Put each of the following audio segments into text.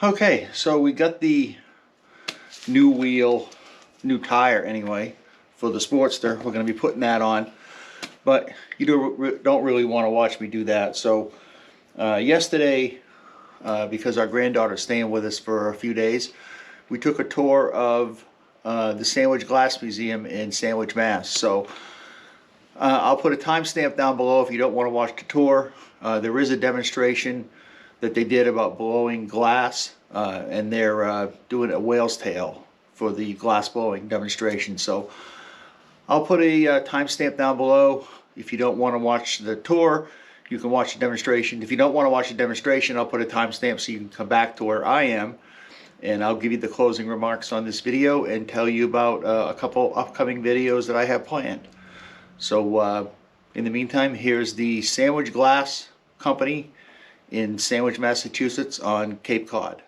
Okay, so we got the new wheel, new tire anyway, for the Sportster. We're going to be putting that on, but you don't really want to watch me do that. So yesterday, because our granddaughter's staying with us for a few days, we took a tour of the Sandwich Glass Museum in Sandwich, Mass. So I'll put a timestamp down below if you don't want to watch the tour. There is a demonstration that they did about blowing glass, and they're doing a whale's tail for the glass blowing demonstration. So I'll put a timestamp down below. If you don't want to watch the tour, you can watch the demonstration. If you don't want to watch the demonstration, I'll put a timestamp so you can come back to where I am, and I'll give you the closing remarks on this video and tell you about a couple upcoming videos that I have planned. So in the meantime, here's the Sandwich Glass Company in Sandwich, Massachusetts on Cape Cod.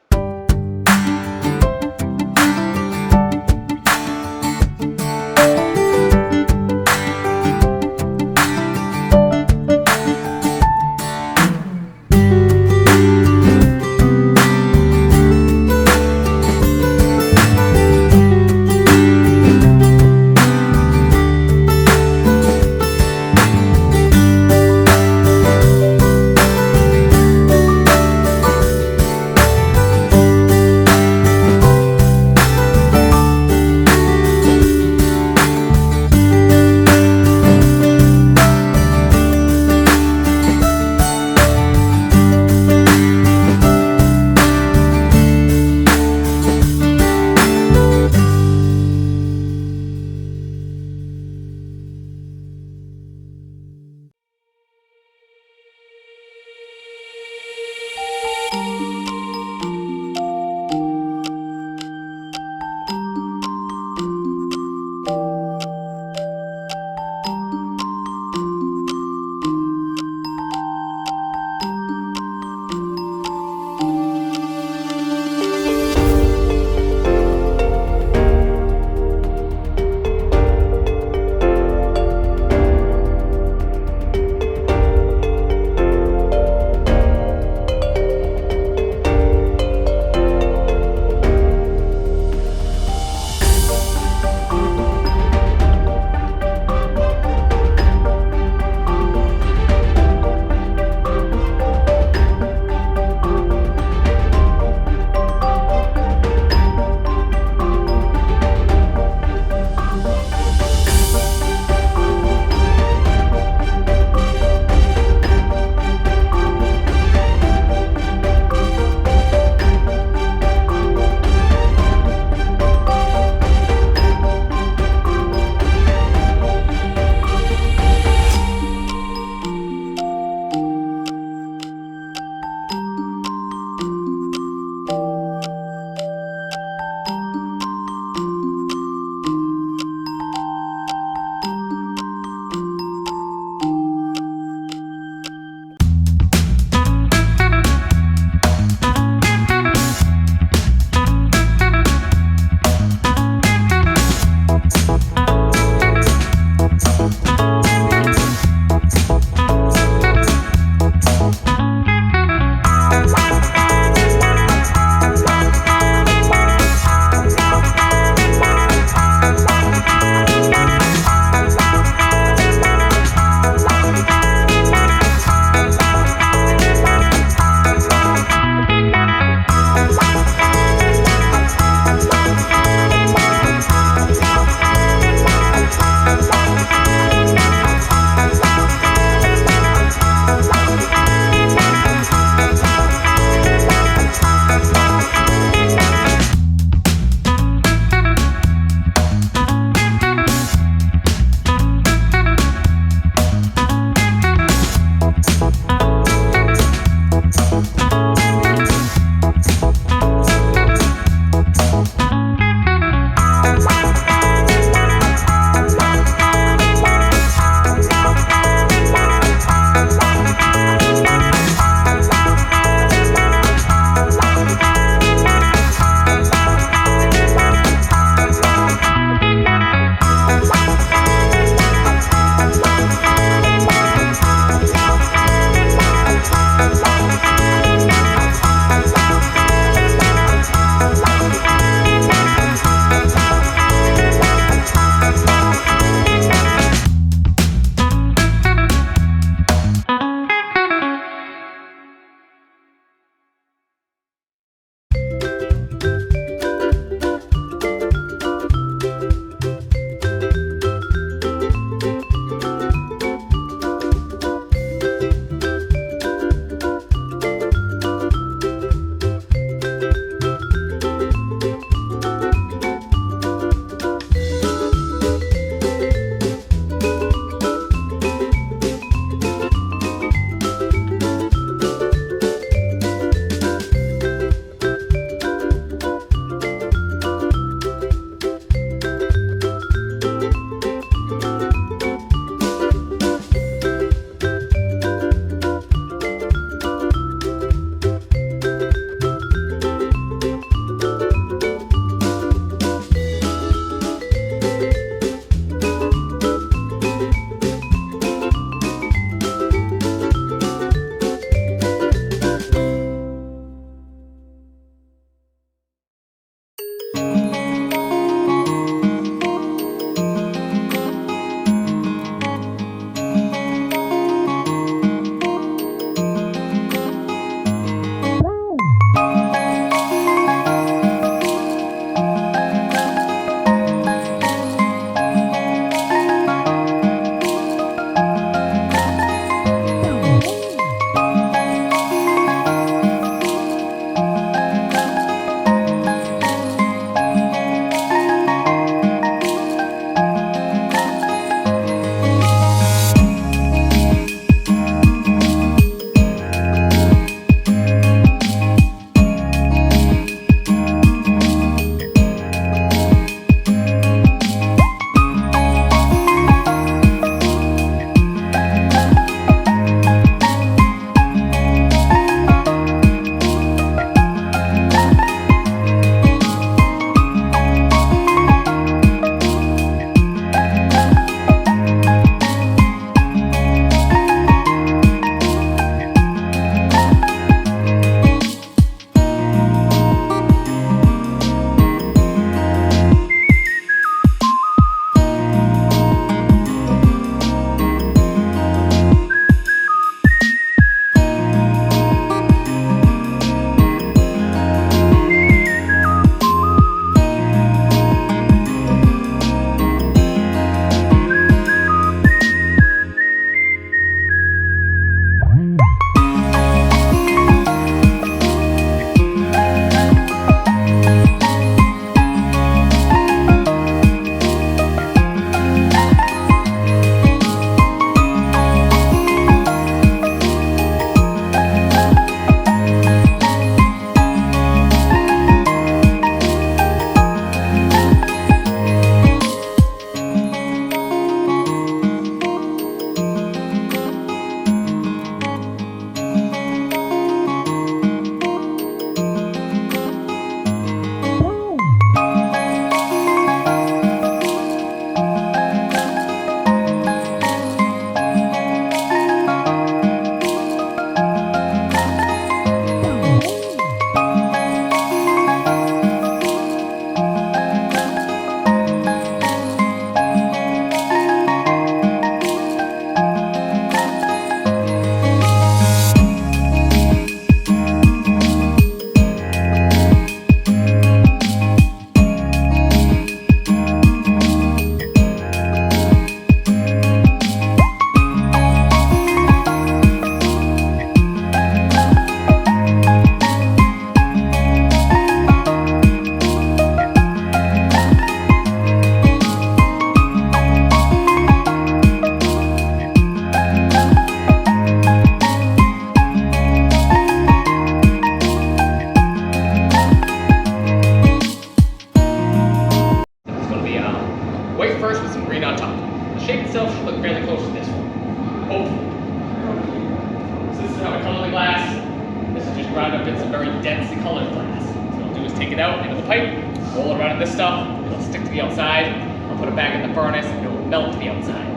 very densely colored glass. So what I'll do is take it out into the pipe, roll it around in this stuff, it'll stick to the outside, I'll put it back in the furnace, and it'll melt to the outside.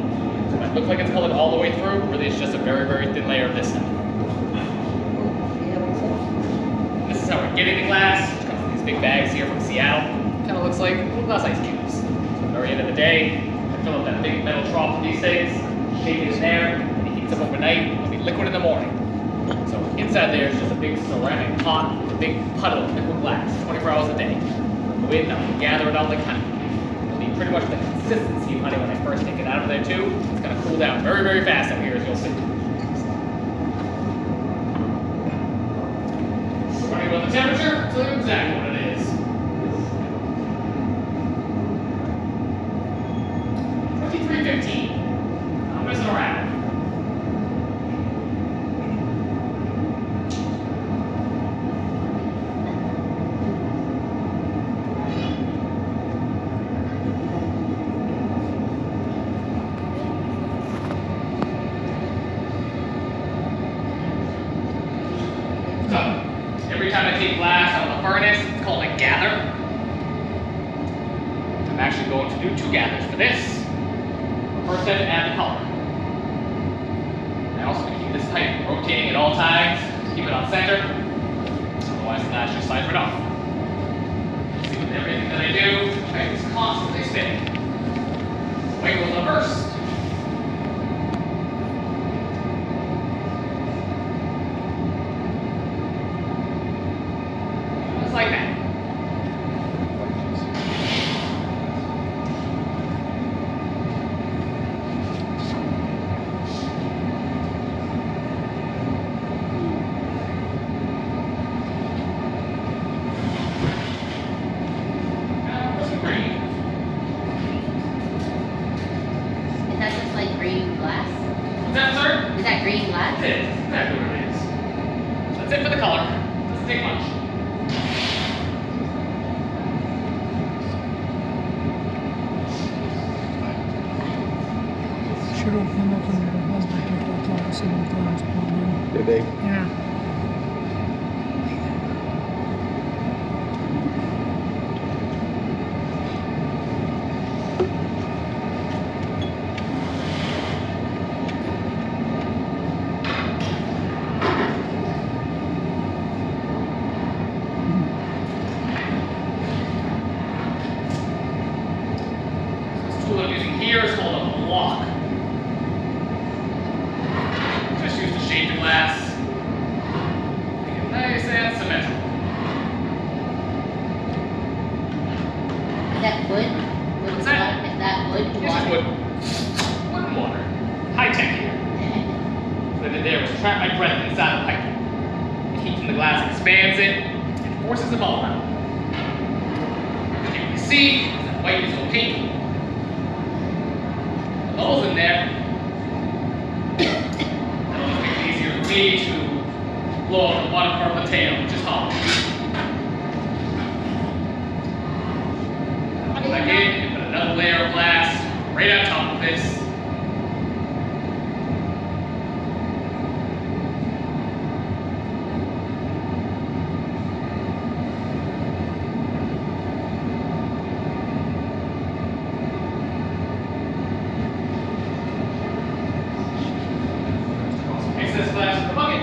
So it might look like it's colored all the way through, really it's just a very, very thin layer of this stuff. This is how we're getting the glass. It comes in these big bags here from Seattle. Kind of looks like little glass ice cubes. So at the very end of the day, I fill up that big metal trough with these things, shake it in there, and it heats up overnight. It'll be liquid in the morning. So inside there is just a big ceramic pot with a big puddle of liquid glass, 24 hours a day. Go in, I'll gather it out like honey. It'll be pretty much the consistency of honey when I first take it out of there too. It's gonna cool down very, very fast out here, as you'll see. So running about the temperature, tell you exactly what it is. 2315. I'm messing around. So, every time I take glass out of the furnace, it's called a gather. I'm actually going to do 2 gathers for this. First, I have to add the color. I also want to keep this tight, rotating at all times to keep it on center. Otherwise, the glass just slides right off. See, with everything that I do, I just constantly spinning. White goes on first. Just like that. Is that just like green glass? What's that, sir? Is that green glass? That's it. That's exactly what it is. That's it for the color. Doesn't take much. Should open up and the husband took the glass and the glass problem. Did they? Yeah. This tool I'm using here is called a block. Just use to shape the glass. Make it nice and symmetrical. Is that wood? Wood What's that? water? Is that wood This is water? wood. Wood and water. High tech here. What I did there was trap my breath inside the pipe. The heat from the glass expands it and forces the bubble out. As you can see, that white is opaque. The bubbles in there. That'll just make it easier for me to blow out the bottom part of the tail, which is hollow. Put it back in and put another layer of glass right on top of this. Excess glass in the bucket.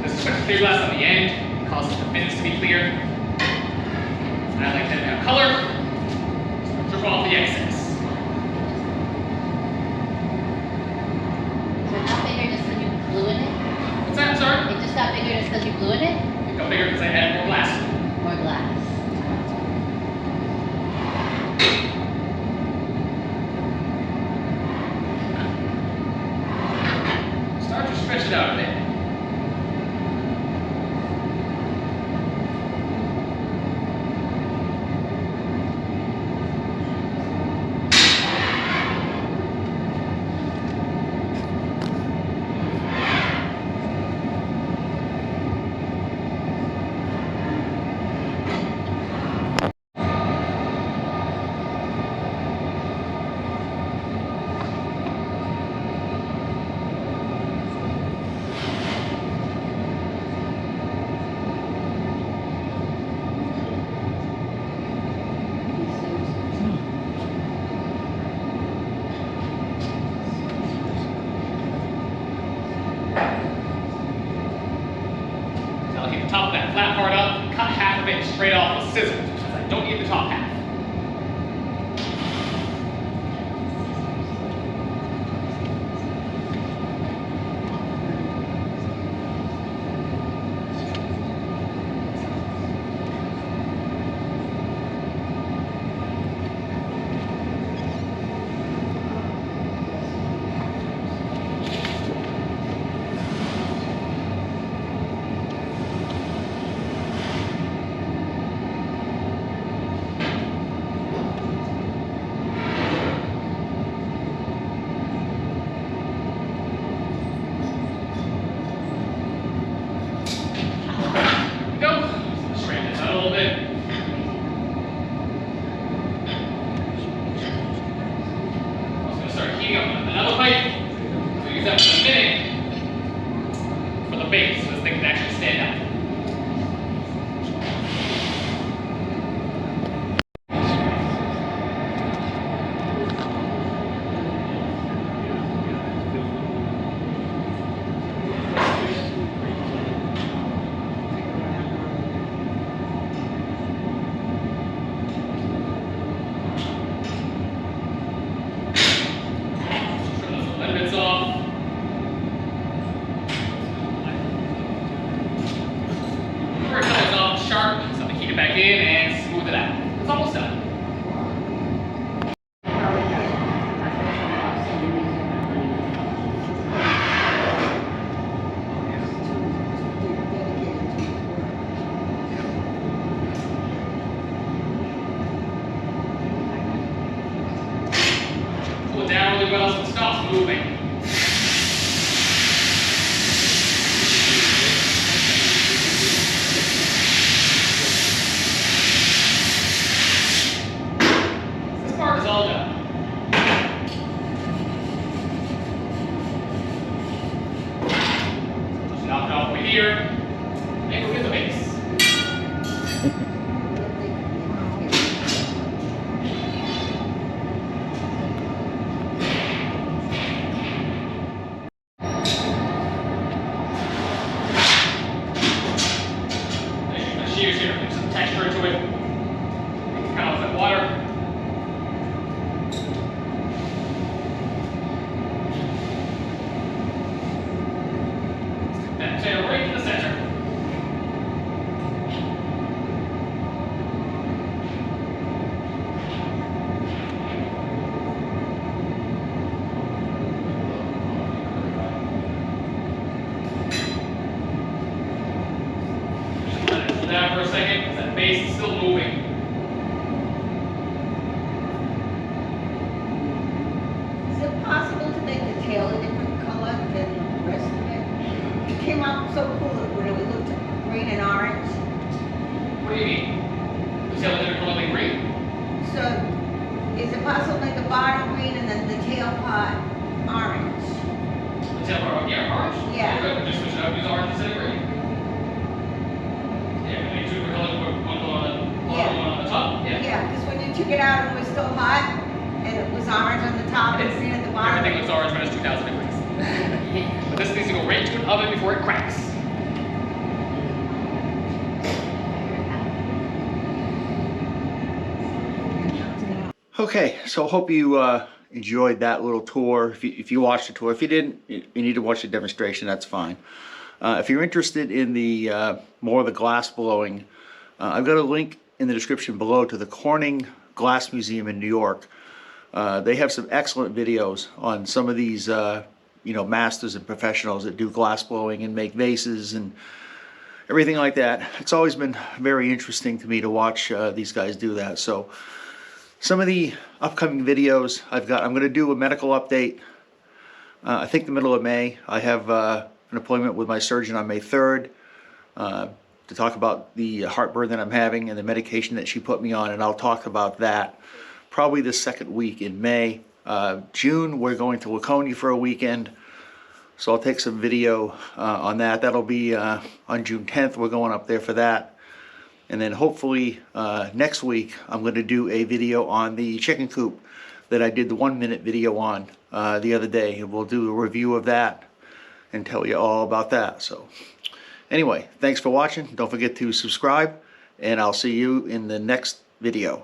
This is clear glass on the end, causes the fins to be clear. And I like them to have color, so I drip off the excess. Is it not bigger just because you blew in it? What's that, sorry? It just got bigger just because you blew in it? It got bigger because I added more glass. More glass. Start to stretch it out a bit. that part up, cut half of it straight off with scissors, because I don't need the top half. Another pipe, so use that for a minute for the base, so this thing can actually stand up. It back in and smooth it out. It's almost done. Pull it down really well so it stops moving. All done. Just knock it off over here, and we'll get the base. The shears here, give some texture to it. Kind of like water. Potato right in the center. Just let it cool down for a second, because that base is still moving. Is it possible to make the tail a different color than the rest of it? It came out so cool when it looked green and orange. What do you mean? The tail is color like green? So, is it possible to make the bottom green and then the tail part orange? The tail part, yeah, orange? Yeah. Good, we just switch it up, use orange instead of green. Yeah, we need two different colors, one on the bottom, one on the top. Yeah. Yeah, because when you took it out and it was still hot, and it was orange on the top and green at the bottom. Everything looks orange when it's 2,000 degrees. But this needs to go right into an oven before it cracks. Okay, so hope you enjoyed that little tour. If you watched the tour, if you didn't, you need to watch the demonstration. That's fine. If you're interested in the more of the glass blowing, I've got a link in the description below to the Corning Glass Museum in New York. They have some excellent videos on some of these, masters and professionals that do glass blowing and make vases and everything like that. It's always been very interesting to me to watch these guys do that. So some of the upcoming videos I'm going to do a medical update. I think the middle of May. I have an appointment with my surgeon on May 3rd to talk about the heartburn that I'm having and the medication that she put me on, and I'll talk about that probably the second week in May. June, we're going to Laconia for a weekend, so I'll take some video on that. That'll be on June 10th. We're going up there for that. And then hopefully next week I'm going to do a video on the chicken coop that I did the 1-minute video on the other day. And we'll do a review of that and tell you all about that. So Anyway, thanks for watching. Don't forget to subscribe, and I'll see you in the next video.